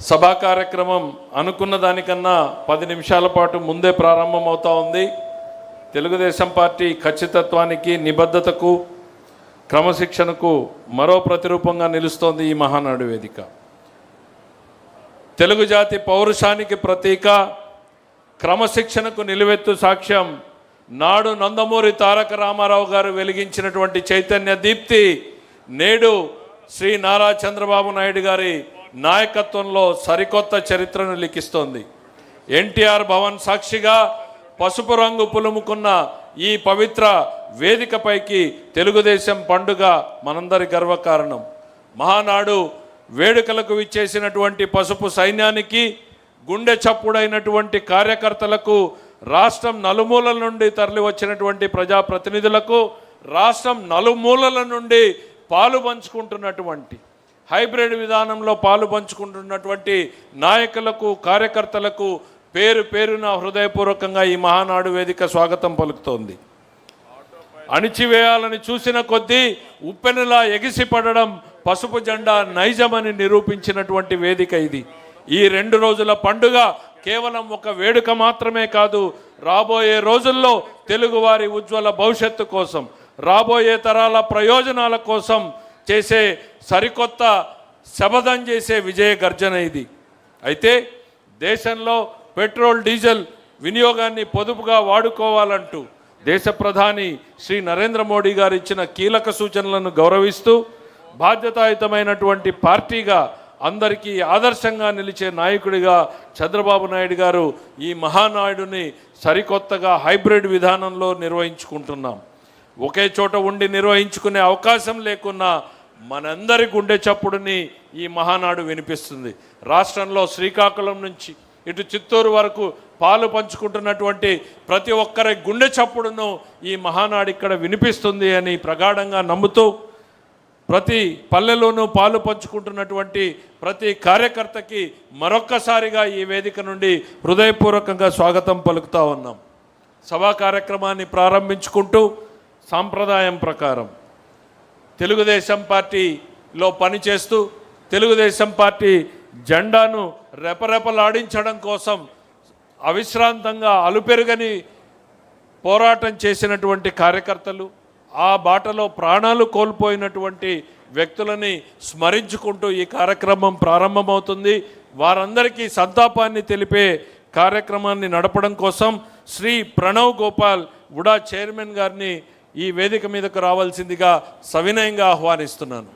సభా కార్యక్రమం అనుకున్న దానికన్నా 10 నిమిషాల పాటు ముందే ప్రారంభమవుతా ఉంది. తెలుగుదేశం పార్టీ ఖచ్చితత్వానికి, నిబద్ధతకు, క్రమశిక్షణకు మరో ప్రతిరూపంగా నిలుస్తోంది ఈ మహానాడు వేదిక. తెలుగు జాతి పౌరుషానికి ప్రతీక, క్రమశిక్షణకు నిలువెత్తు సాక్ష్యం నాడు నందమూరి తారక రామారావు గారు వెలిగించినటువంటి చైతన్య దీప్తి నేడు శ్రీ నారా చంద్రబాబు నాయుడు గారి నాయకత్వంలో సరికొత్త చరిత్రను లిఖిస్తోంది. ఎన్టీఆర్ భవన్ సాక్షిగా పసుపు రంగు పులుముకున్న ఈ పవిత్ర వేదికపైకి తెలుగుదేశం పండుగ మనందరి గర్వకారణం. మహానాడు వేడుకలకు విచ్చేసినటువంటి పసుపు సైన్యానికి, గుండె చప్పుడైనటువంటి కార్యకర్తలకు, రాష్ట్రం నలుమూలల నుండి తరలి వచ్చినటువంటి ప్రజాప్రతినిధులకు, రాష్ట్రం నలుమూలల నుండి పాలు పంచుకుంటున్నటువంటి హైబ్రిడ్ విధానంలో పాలు పంచుకుంటున్నటువంటి నాయకులకు, కార్యకర్తలకు పేరు పేరున హృదయపూర్వకంగా ఈ మహానాడు వేదిక స్వాగతం పలుకుతోంది. అణిచివేయాలని చూసిన కొద్దీ ఉప్పెనలా ఎగిసిపడడం పసుపు జెండా నైజమని నిరూపించినటువంటి వేదిక ఇది. ఈ 2 రోజుల పండుగ కేవలం ఒక వేడుక మాత్రమే కాదు, రాబోయే రోజుల్లో తెలుగువారి ఉజ్వల భవిష్యత్తు కోసం, రాబోయే తరాల ప్రయోజనాల కోసం చేసే సరికొత్త శపథం చేసే విజయ గర్జన ఇది. అయితే దేశంలో పెట్రోల్, డీజిల్ వినియోగాన్ని పొదుపుగా వాడుకోవాలంటూ దేశ ప్రధాని శ్రీ నరేంద్ర మోడీ గారు ఇచ్చిన కీలక సూచనలను గౌరవిస్తూ బాధ్యతాయుతమైనటువంటి పార్టీగా, అందరికీ ఆదర్శంగా నిలిచే నాయకుడిగా చంద్రబాబు నాయుడు గారు ఈ మహానాయుడిని సరికొత్తగా హైబ్రిడ్ విధానంలో నిర్వహించుకుంటున్నాం. ఒకే చోట ఉండి నిర్వహించుకునే అవకాశం లేకున్నా మనందరి గుండె చప్పుడుని ఈ మహానాడు వినిపిస్తుంది. రాష్ట్రంలో శ్రీకాకుళం నుంచి ఇటు చిత్తూరు వరకు పాలు పంచుకుంటున్నటువంటి ప్రతి ఒక్కరి గుండె చప్పుడును ఈ మహానాడు ఇక్కడ వినిపిస్తుంది అని ప్రగాఢంగా నమ్ముతూ, ప్రతి పల్లెలోనూ పాలు పంచుకుంటున్నటువంటి ప్రతి కార్యకర్తకి మరొక్కసారిగా ఈ వేదిక నుండి హృదయపూర్వకంగా స్వాగతం పలుకుతూ ఉన్నాం. సభా కార్యక్రమాన్ని ప్రారంభించుకుంటూ సాంప్రదాయం ప్రకారం తెలుగుదేశం పార్టీలో పనిచేస్తూ తెలుగుదేశం పార్టీ జెండాను రెపరెపలాడించడం కోసం అవిశ్రాంతంగా అలుపెరుగని పోరాటం చేసినటువంటి కార్యకర్తలు, ఆ బాటలో ప్రాణాలు కోల్పోయినటువంటి వ్యక్తులని స్మరించుకుంటూ ఈ కార్యక్రమం ప్రారంభమవుతుంది. వారందరికీ సంతాపాన్ని తెలిపే కార్యక్రమాన్ని నడపడం కోసం శ్రీ ప్రణవ్ గోపాల్ ఉడా చైర్మన్ గారిని ఈ వేదిక మీదకు రావాల్సిందిగా సవినయంగా ఆహ్వానిస్తున్నాను.